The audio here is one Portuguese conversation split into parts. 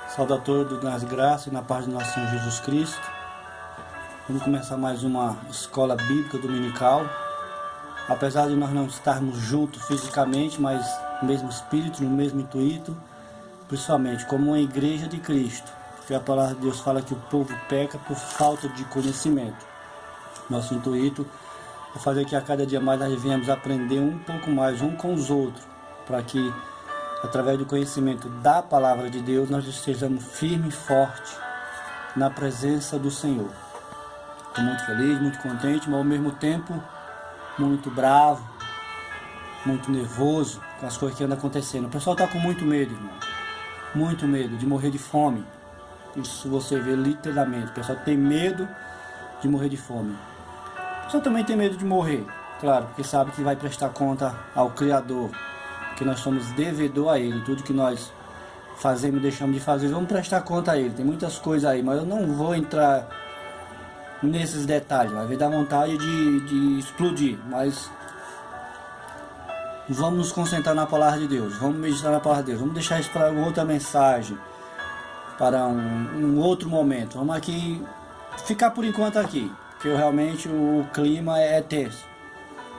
Saúde a todos nas graças e na paz do nosso Senhor Jesus Cristo. Vamos começar mais uma escola bíblica dominical. Apesar de nós não estarmos juntos fisicamente, mas no mesmo espírito, no mesmo intuito, principalmente como uma igreja de Cristo. Porque a palavra de Deus fala que o povo peca por falta de conhecimento. Nosso intuito é fazer que a cada dia mais nós venhamos aprender um pouco mais um com os outros, para que através do conhecimento da palavra de Deus nós estejamos firmes e fortes na presença do Senhor. Estou muito feliz, muito contente, mas ao mesmo tempo muito bravo, muito nervoso com as coisas que andam acontecendo. O pessoal está com muito medo, irmão. Muito medo de morrer de fome. Isso você vê literalmente. O pessoal tem medo de morrer de fome. O pessoal também tem medo de morrer, claro, porque sabe que vai prestar conta ao Criador, que nós somos devedor a Ele. Tudo que nós fazemos e deixamos de fazer, vamos prestar conta a Ele. Tem muitas coisas aí, mas eu não vou entrar nesses detalhes. Vai dar vontade de explodir, mas vamos nos concentrar na palavra de Deus. Vamos meditar na palavra de Deus. Vamos deixar isso para outra mensagem, para um outro momento. Vamos aqui ficar por enquanto aqui, porque realmente o clima é tenso.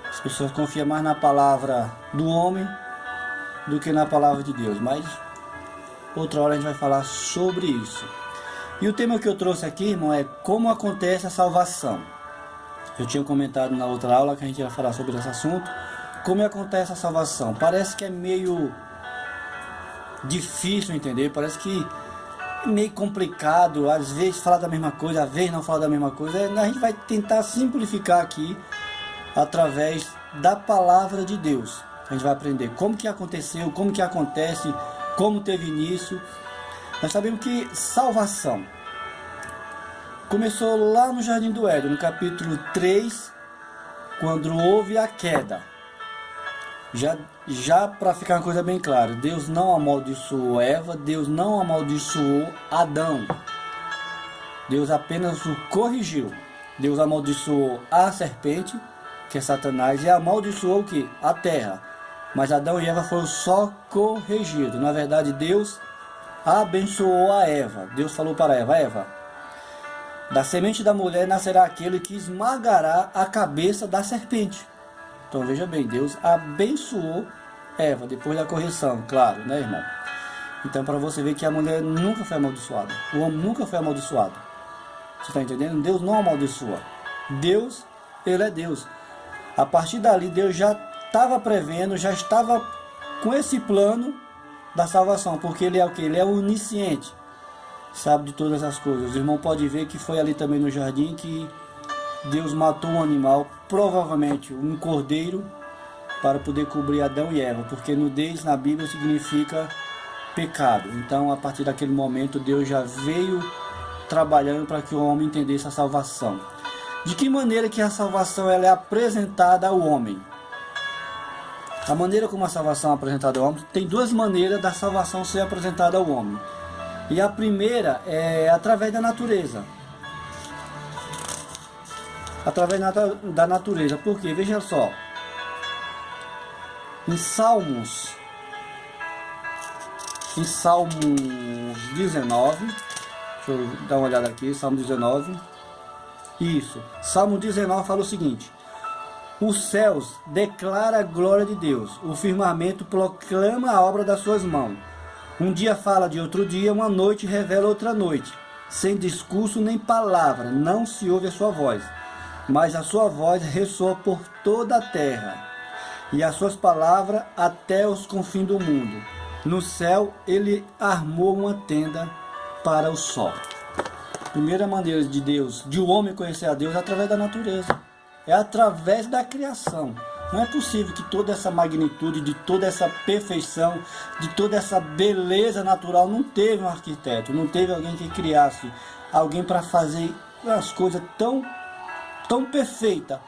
As pessoas confiam mais na palavra do homem do que na palavra de Deus, mas outra hora a gente vai falar sobre isso. E o tema que eu trouxe aqui, irmão, é como acontece a salvação. Eu tinha comentado na outra aula que a gente ia falar sobre esse assunto. Como acontece a salvação? Parece que é meio difícil entender, parece que é meio complicado, às vezes fala da mesma coisa, às vezes não fala da mesma coisa. A gente vai tentar simplificar aqui através da palavra de Deus. A gente vai aprender como que aconteceu, como que acontece, como teve início. Nós sabemos que salvação começou lá no Jardim do Éden, no capítulo 3, quando houve a queda. Já para ficar uma coisa bem clara, Deus não amaldiçoou Eva, Deus não amaldiçoou Adão. Deus apenas o corrigiu. Deus amaldiçoou a serpente, que é Satanás, e amaldiçoou o que? A terra. Mas Adão e Eva foram só corrigidos. Na verdade, Deus abençoou a Eva. Deus falou para Eva: Eva, da semente da mulher nascerá aquele que esmagará a cabeça da serpente. Então veja bem, Deus abençoou Eva depois da correção, claro, né, irmão? Então, para você ver que a mulher nunca foi amaldiçoada, o homem nunca foi amaldiçoado. Você está entendendo? Deus não amaldiçoa. Deus, Ele é Deus. A partir dali, Deus já estava prevendo, já estava com esse plano da salvação, porque Ele é o que? Ele é onisciente, sabe de todas as coisas. O irmão pode ver que foi ali também no jardim que Deus matou um animal, provavelmente um cordeiro, para poder cobrir Adão e Eva, porque nudez na Bíblia significa pecado. Então, a partir daquele momento, Deus já veio trabalhando para que o homem entendesse a salvação. De que maneira que a salvação ela é apresentada ao homem? A maneira como a salvação é apresentada ao homem, tem duas maneiras da salvação ser apresentada ao homem. E a primeira é através da natureza. Através da natureza. Por quê? Veja só. Em Salmos 19, deixa eu dar uma olhada aqui, Salmo 19. Isso. Salmo 19 fala o seguinte: os céus declaram a glória de Deus, o firmamento proclama a obra das suas mãos. Um dia fala de outro dia, uma noite revela outra noite. Sem discurso nem palavra, não se ouve a sua voz. Mas a sua voz ressoa por toda a terra, e as suas palavras até os confins do mundo. No céu ele armou uma tenda para o sol. Primeira maneira de Deus, de o homem conhecer a Deus, é através da natureza. É através da criação. Não é possível que toda essa magnitude, de toda essa perfeição, de toda essa beleza natural, não teve um arquiteto, não teve alguém que criasse, alguém para fazer as coisas tão perfeita.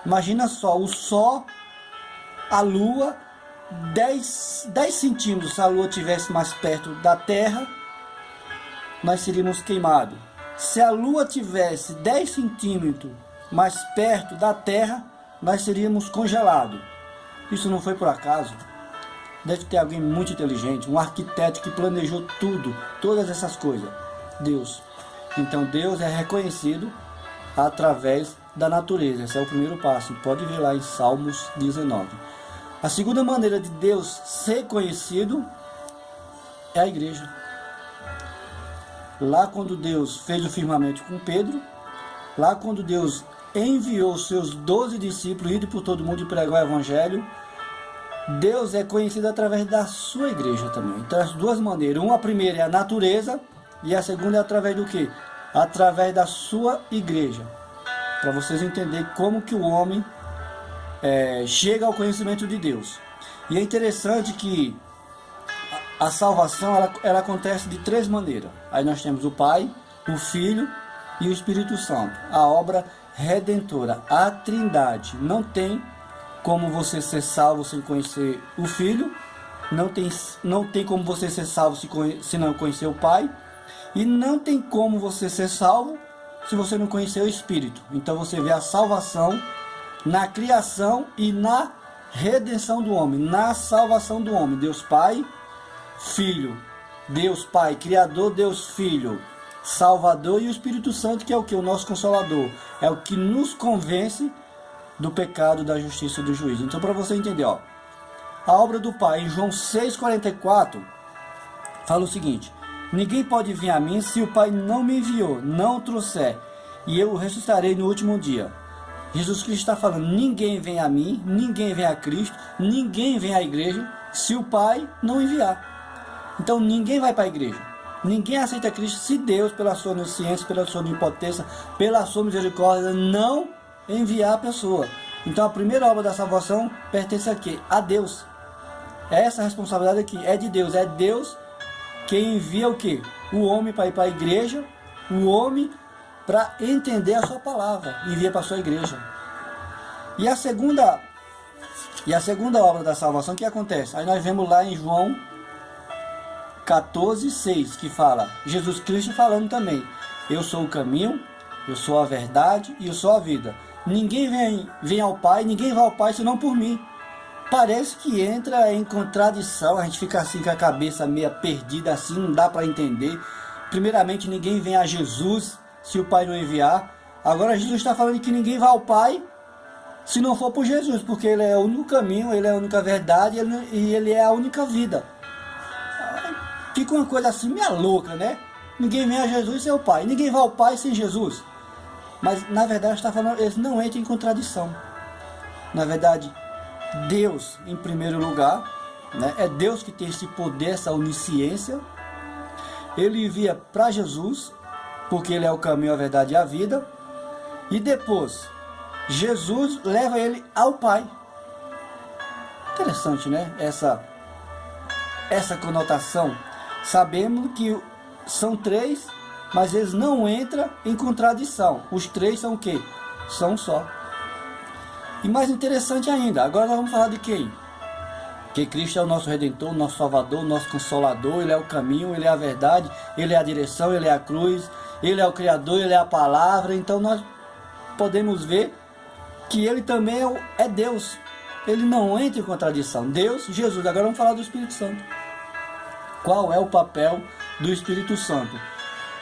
Imagina só, o sol, a lua, 10 centímetros, se a lua estivesse mais perto da terra, nós seríamos queimados. Se a lua tivesse 10 centímetros mais perto da terra, nós seríamos congelados. Isso não foi por acaso. deve ter alguém muito inteligente, um arquiteto que planejou tudo, todas essas coisas. Deus. Então Deus é reconhecido através da natureza. Esse é o primeiro passo. Pode ver lá em Salmos 19. A segunda maneira de Deus ser conhecido é a igreja. Lá quando Deus fez o firmamento com Pedro, lá quando Deus enviou os seus 12 discípulos, indo por todo mundo e pregar o evangelho, Deus é conhecido através da sua igreja também. Então as duas maneiras. Uma, a primeira é a natureza, e a segunda é através do quê? Através da sua igreja. Para vocês entenderem como que o homem chega ao conhecimento de Deus. E é interessante que a salvação ela acontece de três maneiras. Aí nós temos o Pai, o Filho e o Espírito Santo. A obra redentora, a Trindade. Não tem como você ser salvo sem conhecer o Filho. Não tem como você ser salvo se não conhecer o Pai. E não tem como você ser salvo se você não conhecer o Espírito. Então você vê a salvação na criação e na redenção do homem, na salvação do homem. Deus Pai, Filho, Deus Pai, Criador, Deus Filho, Salvador, e o Espírito Santo, que é o que? O nosso Consolador. É o que nos convence do pecado, da justiça e do juízo. Então, para você entender, ó, a obra do Pai, em João 6,44, fala o seguinte: ninguém pode vir a mim se o Pai não me enviou, não o trouxer, e eu o ressuscitarei no último dia. Jesus Cristo está falando: ninguém vem a mim, ninguém vem a Cristo, ninguém vem à igreja se o Pai não enviar. Então ninguém vai para a igreja, ninguém aceita Cristo se Deus, pela sua onisciência, pela sua onipotência, pela sua misericórdia, não enviar a pessoa. Então a primeira obra da salvação pertence a quê? A Deus. Essa responsabilidade aqui é de Deus. É Deus quem envia o quê? O homem para ir para a igreja, o homem para entender a sua palavra, envia para a sua igreja. E a segunda obra da salvação, o que acontece? Aí nós vemos lá em João 14,6, que fala, Jesus Cristo falando também: eu sou o caminho, eu sou a verdade e eu sou a vida. Ninguém vem ao Pai, ninguém vai ao Pai senão por mim. Parece que entra em contradição, a gente fica assim com a cabeça meio perdida assim, não dá para entender. Primeiramente, ninguém vem a Jesus se o Pai não enviar. Agora Jesus está falando que ninguém vai ao Pai se não for por Jesus, porque Ele é o único caminho, Ele é a única verdade e Ele é a única vida. Fica uma coisa assim meio louca, né? Ninguém vem a Jesus sem o Pai, ninguém vai ao Pai sem Jesus. Mas na verdade está falando, eles não entram em contradição. Na verdade, Deus em primeiro lugar, né? É Deus que tem esse poder, essa onisciência. Ele envia para Jesus, porque Ele é o caminho, a verdade e a vida. E depois, Jesus leva ele ao Pai. Interessante, né? Essa conotação. Sabemos que são três, mas eles não entram em contradição. Os três são o quê? São um só. E mais interessante ainda, agora nós vamos falar de quem? Que Cristo é o nosso Redentor, nosso Salvador, nosso Consolador. Ele é o caminho, Ele é a verdade, Ele é a direção, Ele é a cruz, Ele é o Criador, Ele é a palavra. Então nós podemos ver que Ele também é Deus. Ele não entra em contradição. Deus, Jesus. Agora vamos falar do Espírito Santo. Qual é o papel do Espírito Santo?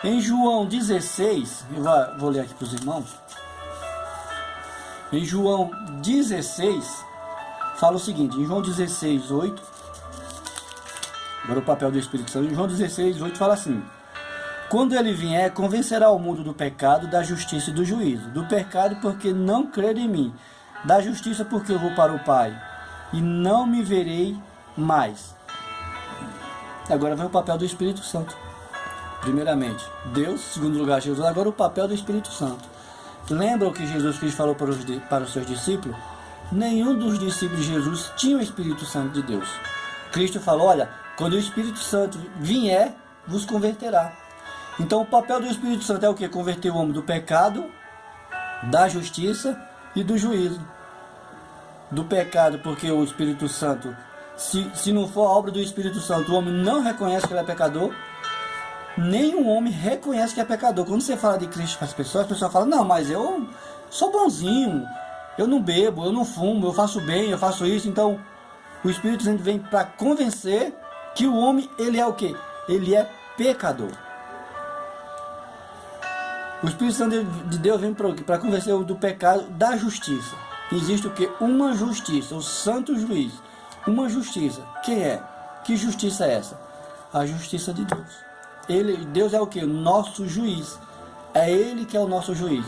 Em João 16, eu vou ler aqui para os irmãos. Em João 16, fala o seguinte, em João 16, 8, agora o papel do Espírito Santo, em João 16, 8 fala assim: quando ele vier, convencerá o mundo do pecado, da justiça e do juízo. Do pecado, porque não crer em mim. Da justiça, porque eu vou para o Pai, e não me verei mais. Agora vem o papel do Espírito Santo. Primeiramente, Deus, em segundo lugar, Jesus. Agora o papel do Espírito Santo. Lembra o que Jesus Cristo falou para os seus discípulos? Nenhum dos discípulos de Jesus tinha o Espírito Santo de Deus. Cristo falou: olha, quando o Espírito Santo vier, vos converterá. Então o papel do Espírito Santo é o que? Converter o homem do pecado, da justiça e do juízo. Do pecado, porque o Espírito Santo, se não for a obra do Espírito Santo, o homem não reconhece que ele é pecador. Nenhum homem reconhece que é pecador. Quando você fala de Cristo para as pessoas falam: não, mas eu sou bonzinho, eu não bebo, eu não fumo, eu faço bem, eu faço isso. Então O Espírito Santo vem para convencer que o homem, ele é o quê? Ele é pecador. O Espírito Santo de Deus vem para convencer do pecado, da justiça. Existe o quê? Uma justiça, o santo juiz. Uma justiça. Quem é? Que justiça é essa? A justiça de Deus. Deus é o quê? O nosso juiz. É Ele que é o nosso juiz.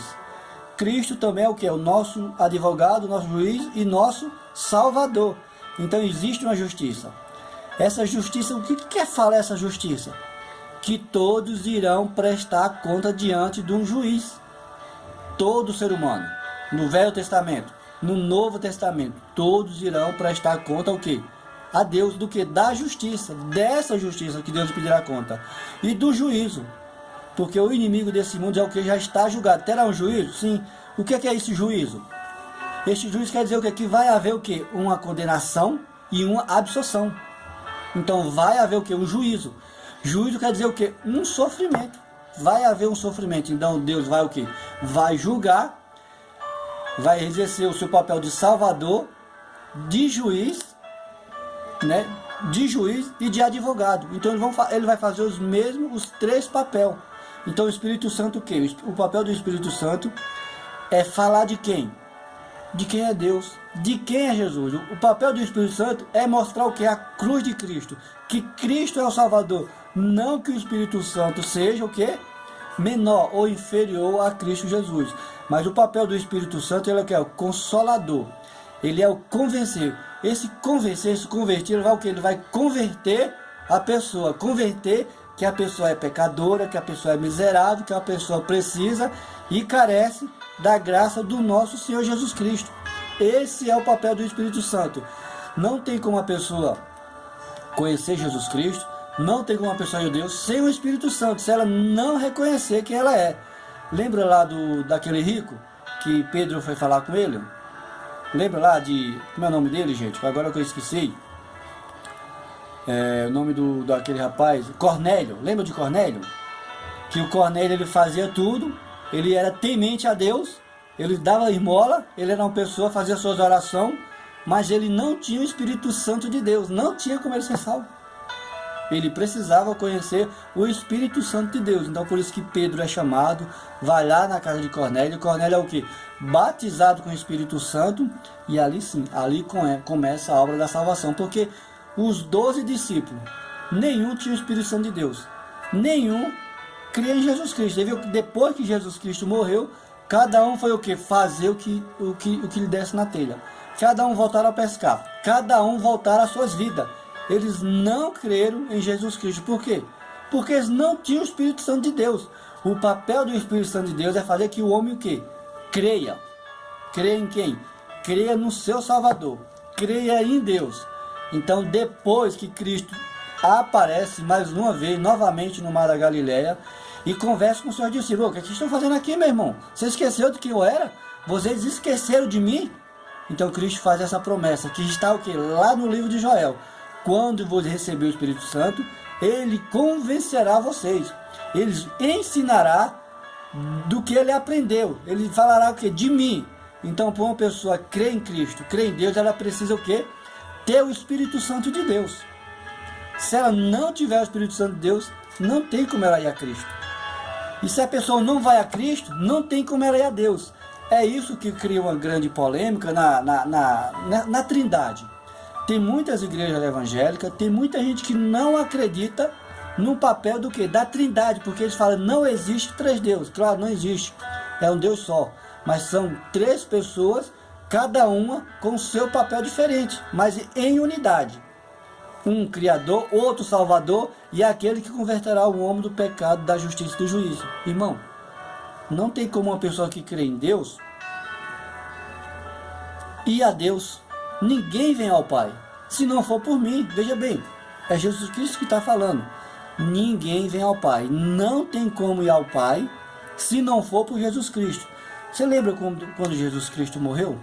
Cristo também é o quê? O nosso advogado, nosso juiz e nosso salvador. Então existe uma justiça. Essa justiça, o que quer falar essa justiça? Que todos irão prestar conta diante de um juiz. Todo ser humano. No Velho Testamento, no Novo Testamento, todos irão prestar conta ao quê? A Deus do que? Da justiça. Dessa justiça que Deus pedirá conta. E do juízo. Porque o inimigo desse mundo é o que já está julgado. Terá um juízo? Sim. O que é esse juízo? Este juízo quer dizer o quê? Que vai haver o quê? Uma condenação e uma absolução. Então vai haver o quê? Um juízo. Juízo quer dizer o quê? Um sofrimento. Vai haver um sofrimento. Então Deus vai o quê? Vai julgar, vai exercer o seu papel de salvador, de juiz, né? De juiz e de advogado. Então ele vai fazer os três papéis. Então o Espírito Santo o quê? O papel do Espírito Santo é falar de quem? De quem é Deus, de quem é Jesus. O papel do Espírito Santo é mostrar o que é a cruz de Cristo, que Cristo é o Salvador, não que o Espírito Santo seja o que? Menor ou inferior a Cristo Jesus. Mas o papel do Espírito Santo ele é o que? É o consolador. Ele é o convencer. Esse convencer, esse converter, ele vai o que? Ele vai converter a pessoa, converter que a pessoa é pecadora, que a pessoa é miserável, que a pessoa precisa e carece da graça do nosso Senhor Jesus Cristo. Esse é o papel do Espírito Santo. Não tem como a pessoa conhecer Jesus Cristo, não tem como a pessoa de Deus sem o Espírito Santo, se ela não reconhecer quem ela é. Lembra lá daquele rico que Pedro foi falar com ele? Lembra lá de... Como é o nome dele, gente? Agora que eu esqueci. O nome daquele rapaz, Cornélio. Lembra de Cornélio? Que o Cornélio ele fazia tudo, ele era temente a Deus, ele dava esmola, ele era uma pessoa, fazia suas orações, mas ele não tinha o Espírito Santo de Deus, não tinha como ele ser salvo. Ele precisava conhecer o Espírito Santo de Deus. Então por isso que Pedro é chamado, vai lá na casa de Cornélio. Cornélio é o que? Batizado com o Espírito Santo. E ali sim, ali começa a obra da salvação. Porque os 12 discípulos, nenhum tinha o Espírito Santo de Deus. Nenhum cria em Jesus Cristo. Depois que Jesus Cristo morreu, cada um foi o que? Fazer o que lhe desse na telha. Cada um voltaram a pescar. Cada um voltaram às suas vidas. Eles não creram em Jesus Cristo. Por quê? Porque eles não tinham o Espírito Santo de Deus. O papel do Espírito Santo de Deus é fazer que o homem o quê? Creia. Creia em quem? Creia no seu Salvador. Creia em Deus. Então depois que Cristo aparece mais uma vez, novamente no Mar da Galileia, e conversa com os seus discípulos. O que vocês estão fazendo aqui, meu irmão? Você esqueceu de quem eu era? Vocês esqueceram de mim? Então Cristo faz essa promessa, que está o quê? Lá no livro de Joel. Quando você receber o Espírito Santo, ele convencerá vocês. Ele ensinará do que ele aprendeu. Ele falará o quê? De mim. Então, para uma pessoa crer em Cristo, crer em Deus, ela precisa o quê? Ter o Espírito Santo de Deus. Se ela não tiver o Espírito Santo de Deus, não tem como ela ir a Cristo. E se a pessoa não vai a Cristo, não tem como ela ir a Deus. É isso que cria uma grande polêmica na Trindade. Tem muitas igrejas evangélicas, tem muita gente que não acredita no papel do que? Da Trindade, porque eles falam, não existe três deuses. Claro, não existe, é um Deus só, mas são três pessoas, cada uma com o seu papel diferente, mas em unidade. Um Criador, outro Salvador e aquele que converterá o homem do pecado, da justiça e do juízo. Irmão, não tem como uma pessoa que crê em Deus ir a Deus. Ninguém vem ao Pai, se não for por mim. Veja bem, é Jesus Cristo que está falando. Ninguém vem ao Pai. Não tem como ir ao Pai, se não for por Jesus Cristo. Você lembra quando Jesus Cristo morreu?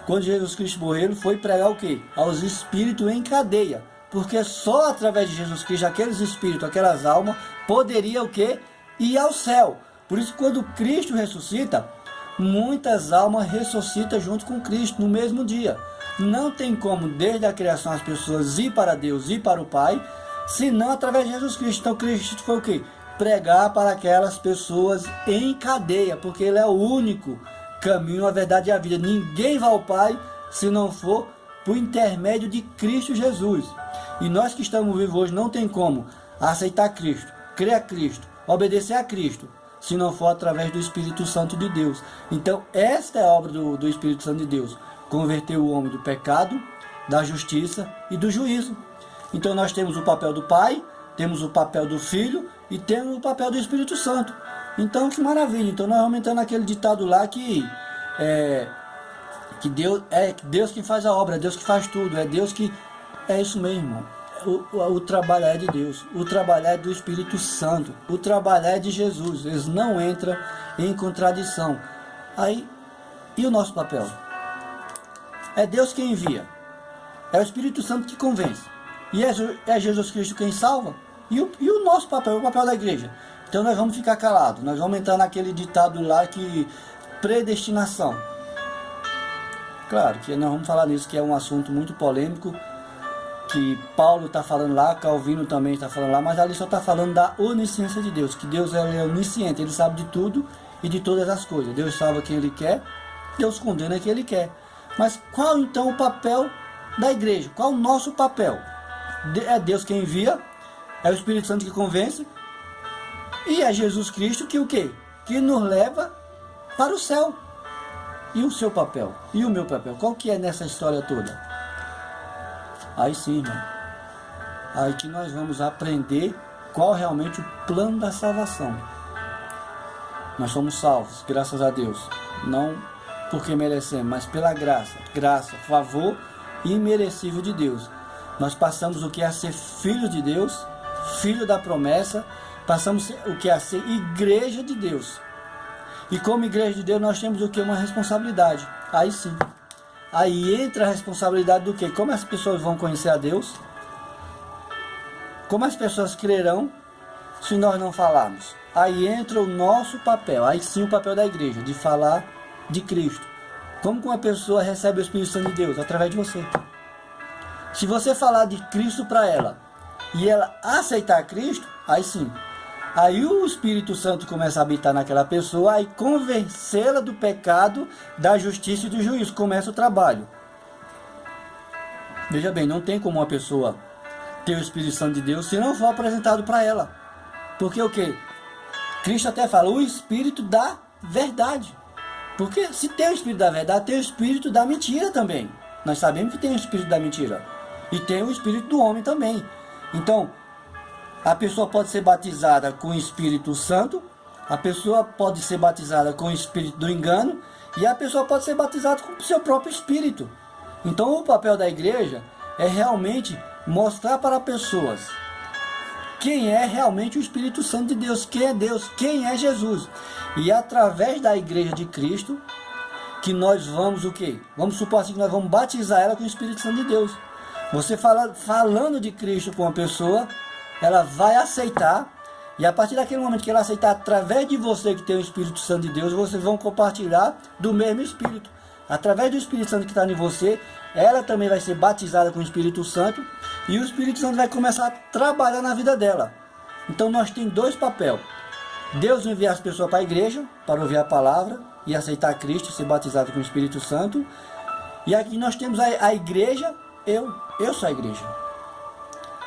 Quando Jesus Cristo morreu, ele foi pregar o quê? Aos espíritos em cadeia. Porque só através de Jesus Cristo, aqueles espíritos, aquelas almas, poderiam o quê? Ir ao céu. Por isso, quando Cristo ressuscita, muitas almas ressuscitam junto com Cristo no mesmo dia. não tem como, desde a criação, as pessoas ir para Deus, ir para o Pai, senão através de Jesus Cristo. Então Cristo foi o quê? Pregar para aquelas pessoas em cadeia, porque Ele é o único caminho, a verdade e a vida. Ninguém vai ao Pai se não for por intermédio de Cristo Jesus. E nós que estamos vivos hoje não tem como aceitar Cristo, crer a Cristo, obedecer a Cristo, se não for através do Espírito Santo de Deus. Então esta é a obra do Espírito Santo de Deus, converter o homem do pecado, da justiça e do juízo. Então nós temos o papel do Pai, temos o papel do Filho e temos o papel do Espírito Santo. Então que maravilha. Então nós vamos entrar naquele ditado lá que Deus que faz a obra, é Deus que faz tudo, é Deus que... É isso mesmo, irmão. O trabalho é de Deus, o trabalho é do Espírito Santo, o trabalho é de Jesus. Eles não entram em contradição. Aí, e o nosso papel? É Deus quem envia, é o Espírito Santo que convence, e é Jesus Cristo quem salva. E o nosso papel, o papel da igreja? Então nós vamos ficar calados, nós vamos entrar naquele ditado lá que predestinação. Claro que nós vamos falar nisso, que é um assunto muito polêmico, que Paulo está falando lá, Calvino também está falando lá, mas ali só está falando da onisciência de Deus, que Deus é onisciente, Ele sabe de tudo e de todas as coisas. Deus salva quem Ele quer, Deus condena quem Ele quer. Mas qual então o papel da igreja? Qual o nosso papel? É Deus quem envia, é o Espírito Santo que convence, e é Jesus Cristo que o quê? Que nos leva para o céu. E o seu papel? E o meu papel? Qual que é nessa história toda? Aí sim, irmão. Aí que nós vamos aprender qual realmente o plano da salvação. Nós somos salvos, graças a Deus. Não porque merecemos, mas pela graça, favor imerecível de Deus. Nós passamos o que é a ser filhos de Deus, filho da promessa, passamos o que é a ser igreja de Deus. E como igreja de Deus nós temos o que? Uma responsabilidade. Aí sim. Aí entra a responsabilidade do quê? Como as pessoas vão conhecer a Deus? Como as pessoas crerão se nós não falarmos? Aí entra o nosso papel, aí sim o papel da igreja, de falar de Cristo. Como que uma pessoa recebe o Espírito Santo de Deus? Através de você. Se você falar de Cristo para ela e ela aceitar Cristo, aí sim. Aí o Espírito Santo começa a habitar naquela pessoa, aí convencê-la do pecado, da justiça e do juízo. Começa o trabalho. Veja bem, não tem como uma pessoa ter o Espírito Santo de Deus se não for apresentado para ela. Porque o quê? Cristo até fala, o Espírito da verdade. Porque se tem o Espírito da verdade, tem o Espírito da mentira também. Nós sabemos que tem o Espírito da mentira. E tem o Espírito do homem também. Então, a pessoa pode ser batizada com o Espírito Santo, a pessoa pode ser batizada com o Espírito do engano, e a pessoa pode ser batizada com o seu próprio Espírito. Então o papel da igreja é realmente mostrar para pessoas quem é realmente o Espírito Santo de Deus, quem é Deus, quem é Jesus. E através da igreja de Cristo, que nós vamos o quê? Vamos supor assim que nós vamos batizar ela com o Espírito Santo de Deus. Você falando de Cristo com uma pessoa, ela vai aceitar, e a partir daquele momento que ela aceitar, através de você que tem o Espírito Santo de Deus, vocês vão compartilhar do mesmo Espírito. Através do Espírito Santo que está em você, ela também vai ser batizada com o Espírito Santo, e o Espírito Santo vai começar a trabalhar na vida dela. Então nós temos dois papéis. Deus enviar as pessoas para a igreja, para ouvir a palavra, e aceitar Cristo, ser batizado com o Espírito Santo. E aqui nós temos a igreja, eu sou a igreja.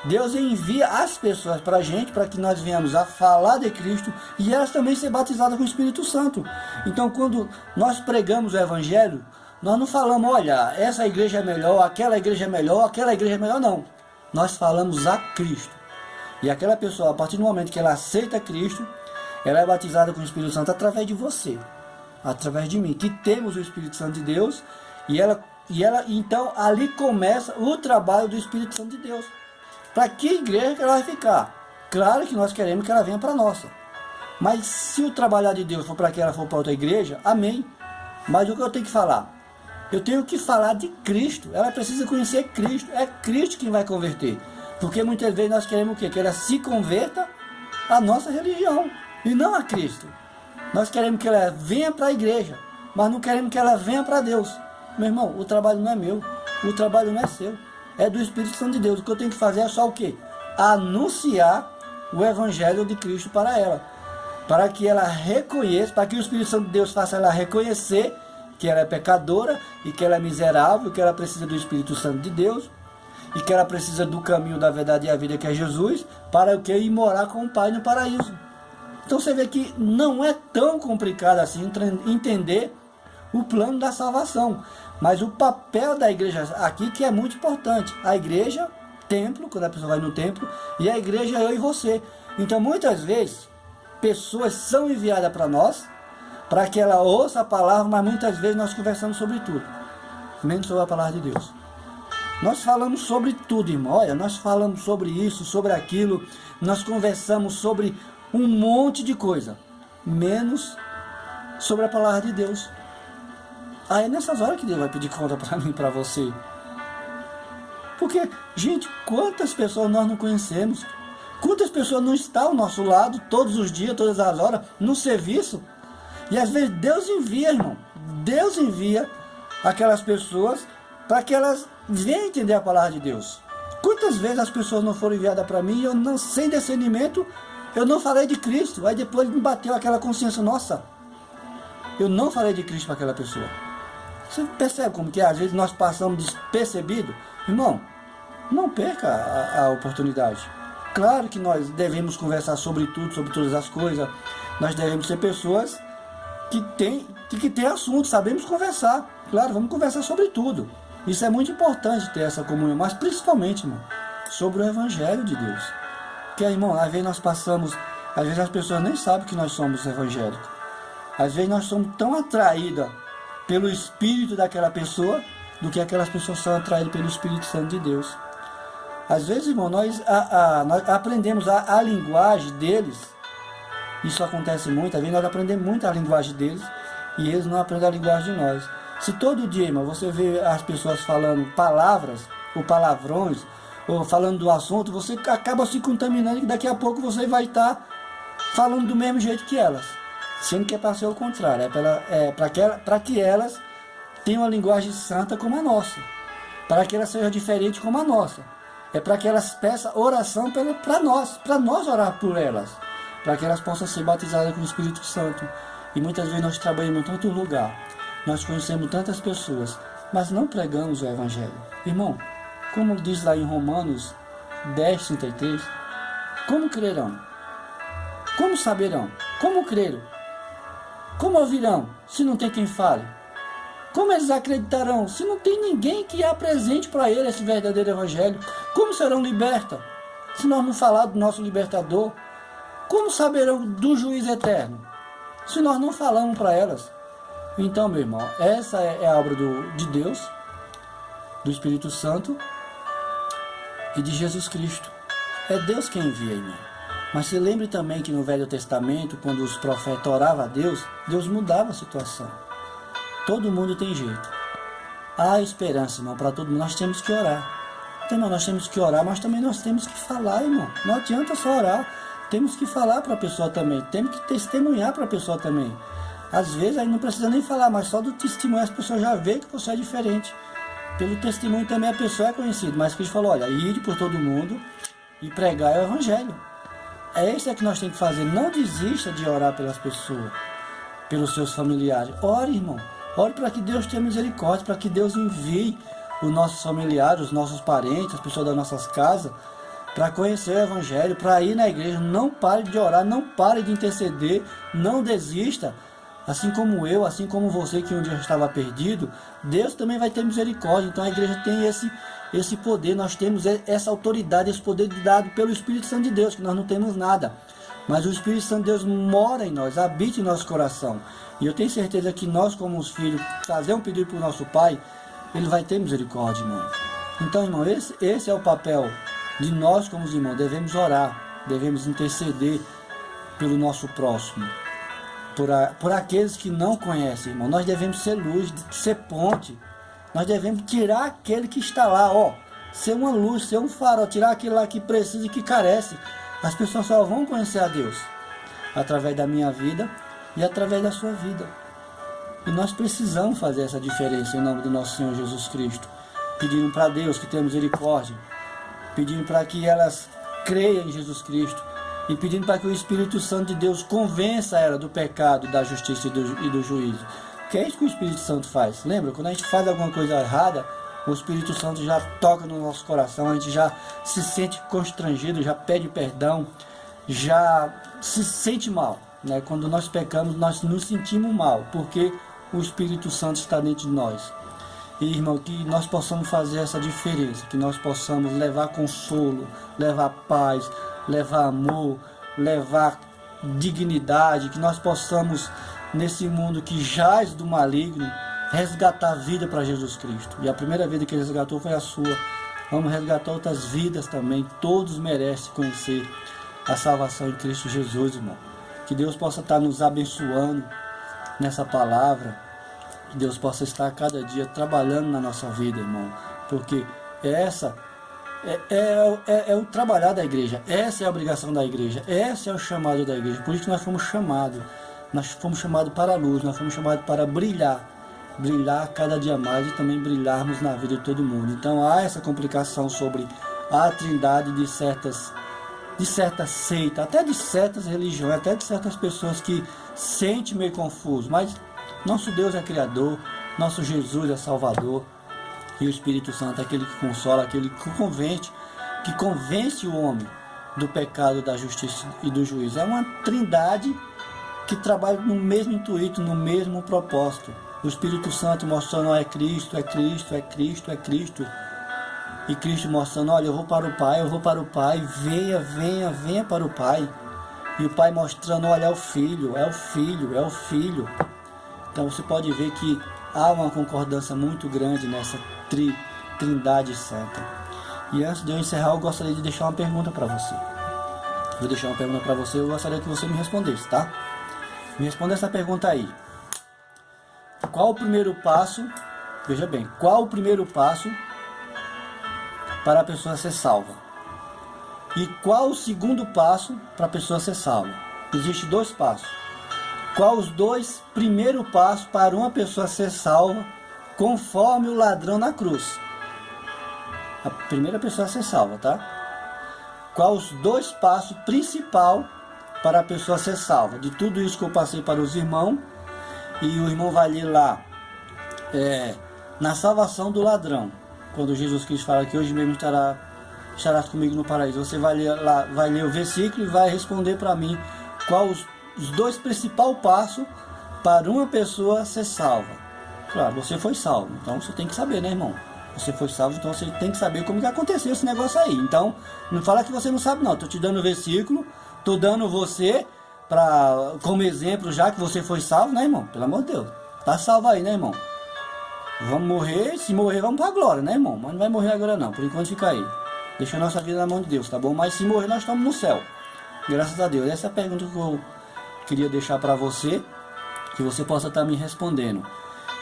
Deus envia as pessoas para a gente, para que nós venhamos a falar de Cristo e elas também ser batizadas com o Espírito Santo. Então quando nós pregamos o Evangelho, nós não falamos, olha, essa igreja é melhor, aquela igreja é melhor, não. Nós falamos a Cristo. E aquela pessoa, a partir do momento que ela aceita Cristo, ela é batizada com o Espírito Santo através de você, através de mim, que temos o Espírito Santo de Deus, e ela então ali começa o trabalho do Espírito Santo de Deus. Para que igreja que ela vai ficar? Claro que nós queremos que ela venha para a nossa. Mas se o trabalhar de Deus for para que ela for para outra igreja, amém. Mas o que eu tenho que falar? Eu tenho que falar de Cristo. Ela precisa conhecer Cristo. É Cristo quem vai converter. Porque muitas vezes nós queremos o quê? Que ela se converta à nossa religião e não a Cristo. Nós queremos que ela venha para a igreja, mas não queremos que ela venha para Deus. Meu irmão, o trabalho não é meu. O trabalho não é seu, é do Espírito Santo de Deus. O que eu tenho que fazer é só o quê? Anunciar o Evangelho de Cristo para ela, para que ela reconheça, para que o Espírito Santo de Deus faça ela reconhecer que ela é pecadora e que ela é miserável, que ela precisa do Espírito Santo de Deus e que ela precisa do caminho da verdade e a vida, que é Jesus, para o que? Ir morar com o Pai no paraíso. Então você vê que não é tão complicado assim entender o plano da salvação, mas o papel da igreja aqui que é muito importante. A igreja, templo, quando a pessoa vai no templo, e a igreja é eu e você. Então muitas vezes pessoas são enviadas para nós, para que ela ouça a palavra, mas muitas vezes nós conversamos sobre tudo, menos sobre a palavra de Deus. Nós falamos sobre tudo, irmão. Olha, nós falamos sobre isso, sobre aquilo, nós conversamos sobre um monte de coisa, menos sobre a palavra de Deus. Aí é nessas horas que Deus vai pedir conta para mim e para você. Porque, gente, quantas pessoas nós não conhecemos? Quantas pessoas não estão ao nosso lado todos os dias, todas as horas, no serviço? E às vezes Deus envia, irmão. Deus envia aquelas pessoas para que elas venham entender a palavra de Deus. Quantas vezes as pessoas não foram enviadas para mim e eu não, sem discernimento, eu não falei de Cristo. Aí depois me bateu aquela consciência, nossa, eu não falei de Cristo para aquela pessoa. Você percebe como que às vezes nós passamos despercebido? Irmão, não perca a oportunidade. Claro que nós devemos conversar sobre tudo, sobre todas as coisas. Nós devemos ser pessoas que tem assunto, sabemos conversar. Claro, vamos conversar sobre tudo. Isso é muito importante ter essa comunhão, mas principalmente, irmão, sobre o Evangelho de Deus. Porque, irmão, às vezes nós passamos, às vezes as pessoas nem sabem que nós somos evangélicos. Às vezes nós somos tão atraídos pelo espírito daquela pessoa, do que aquelas pessoas são atraídas pelo Espírito Santo de Deus. Às vezes, irmão, nós aprendemos a linguagem deles. Isso acontece muito, às vezes nós aprendemos muito a linguagem deles e eles não aprendem a linguagem de nós. Se todo dia, irmão, você vê as pessoas falando palavras ou palavrões, ou falando do assunto, você acaba se contaminando e daqui a pouco você vai estar falando do mesmo jeito que elas. Sendo que é para ser o contrário, é para que elas tenham uma linguagem santa como a nossa, para que elas sejam diferentes como a nossa. É para que elas peçam oração para nós orar por elas, para que elas possam ser batizadas com o Espírito Santo. E muitas vezes nós trabalhamos em tanto lugar, nós conhecemos tantas pessoas, mas não pregamos o Evangelho. Irmão, como diz lá em Romanos 10:33, como crerão? Como saberão? Como creram? Como ouvirão, se não tem quem fale? Como eles acreditarão, se não tem ninguém que apresente para eles esse verdadeiro Evangelho? Como serão libertas, se nós não falar do nosso libertador? Como saberão do juiz eterno, se nós não falamos para elas? Então, meu irmão, essa é a obra de Deus, do Espírito Santo e de Jesus Cristo. É Deus quem envia, irmão. Mas se lembre também que no Velho Testamento, quando os profetas oravam a Deus, Deus mudava a situação. Todo mundo tem jeito. Há esperança, irmão, para todo mundo. Nós temos que orar. Então, irmão, nós temos que orar, mas também nós temos que falar, irmão. Não adianta só orar. Temos que falar para a pessoa também. Temos que testemunhar para a pessoa também. Às vezes, aí não precisa nem falar, mas só do testemunho as pessoas já veem que você é diferente. Pelo testemunho também a pessoa é conhecida. Mas Cristo falou, olha, ide por todo mundo e pregar o Evangelho. É isso que nós temos que fazer. Não desista de orar pelas pessoas, pelos seus familiares. Ore, irmão. Ore para que Deus tenha misericórdia, para que Deus envie os nossos familiares, os nossos parentes, as pessoas das nossas casas, para conhecer o Evangelho, para ir na igreja. Não pare de orar, não pare de interceder, não desista. Assim como eu, assim como você que um dia estava perdido, Deus também vai ter misericórdia. Então a igreja tem esse poder, nós temos essa autoridade, esse poder dado pelo Espírito Santo de Deus, que nós não temos nada. Mas o Espírito Santo de Deus mora em nós, habita em nosso coração. E eu tenho certeza que nós, como os filhos, fazer um pedido para o nosso Pai, Ele vai ter misericórdia, irmão. Então, irmão, esse é o papel de nós como os irmãos. Devemos orar, devemos interceder pelo nosso próximo. Por aqueles que não conhecem, irmão. Nós devemos ser luz, ser ponte. Nós devemos tirar aquele que está lá, ó. Ser uma luz, ser um farol. Tirar aquele lá que precisa e que carece. As pessoas só vão conhecer a Deus através da minha vida e através da sua vida. E nós precisamos fazer essa diferença em nome do nosso Senhor Jesus Cristo. pedindo para Deus que tenha misericórdia, pedindo para que elas creiam em Jesus Cristo e pedindo para que o Espírito Santo de Deus convença ela do pecado, da justiça e do juízo. Que é isso que o Espírito Santo faz. Lembra? Quando a gente faz alguma coisa errada, o Espírito Santo já toca no nosso coração, a gente já se sente constrangido, já pede perdão, já se sente mal, né? Quando nós pecamos, nós nos sentimos mal, porque o Espírito Santo está dentro de nós. E, irmão, que nós possamos fazer essa diferença, que nós possamos levar consolo, levar paz, levar amor, levar dignidade, que nós possamos, nesse mundo que jaz do maligno, resgatar a vida para Jesus Cristo. E a primeira vida que ele resgatou foi a sua. Vamos resgatar outras vidas também. Todos merecem conhecer a salvação em Cristo Jesus, irmão. Que Deus possa estar nos abençoando nessa palavra. Que Deus possa estar a cada dia trabalhando na nossa vida, irmão. Porque essa é o trabalhar da igreja. Essa é a obrigação da igreja. Esse é o chamado da igreja. Por isso que nós fomos chamados. Nós fomos chamados para a luz. Nós fomos chamados para brilhar. Brilhar cada dia mais e também brilharmos na vida de todo mundo. Então há essa complicação sobre a trindade de certas seitas, até de certas religiões, até de certas pessoas que sentem meio confuso. Mas nosso Deus é Criador, nosso Jesus é Salvador, e o Espírito Santo é aquele que consola, aquele que convence o homem do pecado, da justiça e do juízo. É uma trindade que trabalha no mesmo intuito, no mesmo propósito. O Espírito Santo mostrando, é Cristo, é Cristo, é Cristo, é Cristo. E Cristo mostrando, olha, eu vou para o Pai, venha, venha, venha para o Pai. E o Pai mostrando, olha, é o Filho, é o Filho, é o Filho. Então você pode ver que há uma concordância muito grande nessa trindade santa. E antes de eu encerrar, eu gostaria de deixar uma pergunta para você. Vou deixar uma pergunta para você, eu gostaria que você me respondesse, tá? Me responda essa pergunta aí. Qual o primeiro passo, veja bem, qual o primeiro passo para a pessoa ser salva? E qual o segundo passo para a pessoa ser salva? Existem dois passos. Qual os dois primeiros passos para uma pessoa ser salva, conforme o ladrão na cruz? A primeira pessoa a ser salva, tá? Qual os dois passos principais para a pessoa ser salva? De tudo isso que eu passei para os irmãos, e o irmão vai ler lá, na salvação do ladrão, quando Jesus Cristo fala que hoje mesmo estarás comigo no paraíso. Você vai ler lá, vai ler o versículo e vai responder para mim qual os dois principais passos para uma pessoa ser salva. Claro, você foi salvo, então você tem que saber, né, irmão? Você foi salvo, então você tem que saber como que aconteceu esse negócio aí. Então, não fala que você não sabe, não. Estou te dando o versículo, estou dando você como exemplo, já que você foi salvo, né, irmão? Pelo amor de Deus. Tá salvo aí, né, irmão? Vamos morrer, se morrer, vamos para a glória, né, irmão? Mas não vai morrer agora, não. Por enquanto fica aí. Deixa a nossa vida na mão de Deus, tá bom? Mas se morrer, nós estamos no céu. Graças a Deus. Essa é a pergunta que eu queria deixar para você, que você possa estar me respondendo.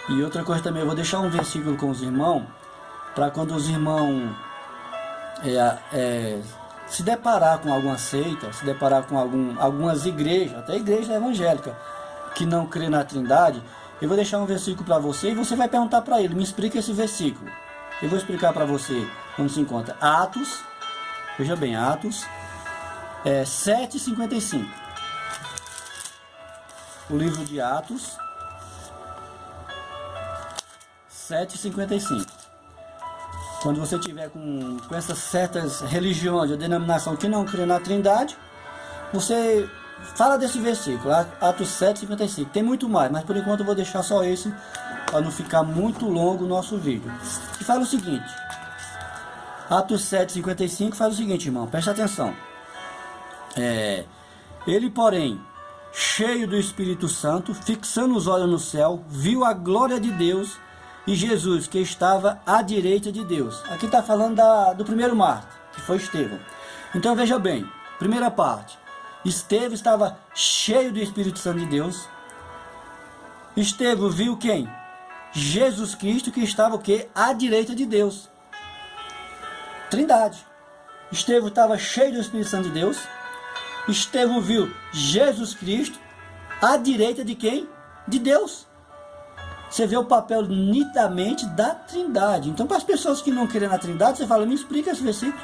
E outra coisa também, eu vou deixar um versículo com os irmãos, para quando os irmãos se deparar com alguma seita, se deparar com algumas igrejas, até igreja evangélica, que não crê na Trindade, eu vou deixar um versículo para você e você vai perguntar para ele, me explica esse versículo. Eu vou explicar para você onde se encontra Atos, veja bem, Atos 7:55. O livro de Atos 7:55. Quando você tiver com essas certas religiões ou denominação que não crê na Trindade, você fala desse versículo, Atos 7:55. Tem muito mais, mas por enquanto eu vou deixar só esse, para não ficar muito longo o nosso vídeo. E fala o seguinte, Atos 7:55 faz o seguinte, irmão, presta atenção. Ele, porém, cheio do Espírito Santo, fixando os olhos no céu, viu a glória de Deus e Jesus, que estava à direita de Deus. Aqui está falando do primeiro mártir, que foi Estevão. Então veja bem, primeira parte. Estevão estava cheio do Espírito Santo de Deus. Estevão viu quem? Jesus Cristo, que estava o quê? À direita de Deus. Trindade. Estevão estava cheio do Espírito Santo de Deus. Estevão viu Jesus Cristo à direita de quem? De Deus. você vê o papel nitidamente da Trindade. Então, para as pessoas que não creem na Trindade, você fala, me explica esse versículo.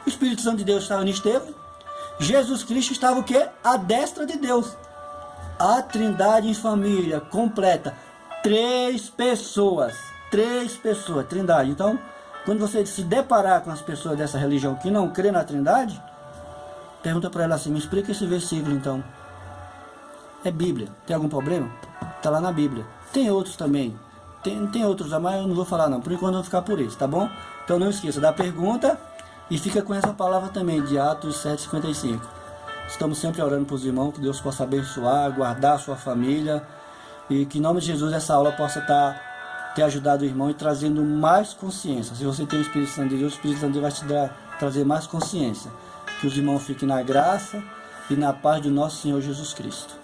O Espírito Santo de Deus estava em Estevão. Jesus Cristo estava o quê? À destra de Deus. A Trindade em família, completa. 3 pessoas. 3 pessoas, Trindade. Então, quando você se deparar com as pessoas dessa religião que não crê na Trindade, pergunta para ela assim, me explica esse versículo então. É Bíblia. Tem algum problema? Está lá na Bíblia. Tem outros também. Tem outros, mas eu não vou falar não. Por enquanto eu vou ficar por isso, tá bom? Então não esqueça da pergunta e fica com essa palavra também, de Atos 7,55. Estamos sempre orando para os irmãos, que Deus possa abençoar, guardar a sua família. E que em nome de Jesus essa aula possa ter ajudado o irmão e trazendo mais consciência. Se você tem o Espírito Santo de Deus, o Espírito Santo de Deus vai te trazer mais consciência. Que os irmãos fiquem na graça e na paz do nosso Senhor Jesus Cristo.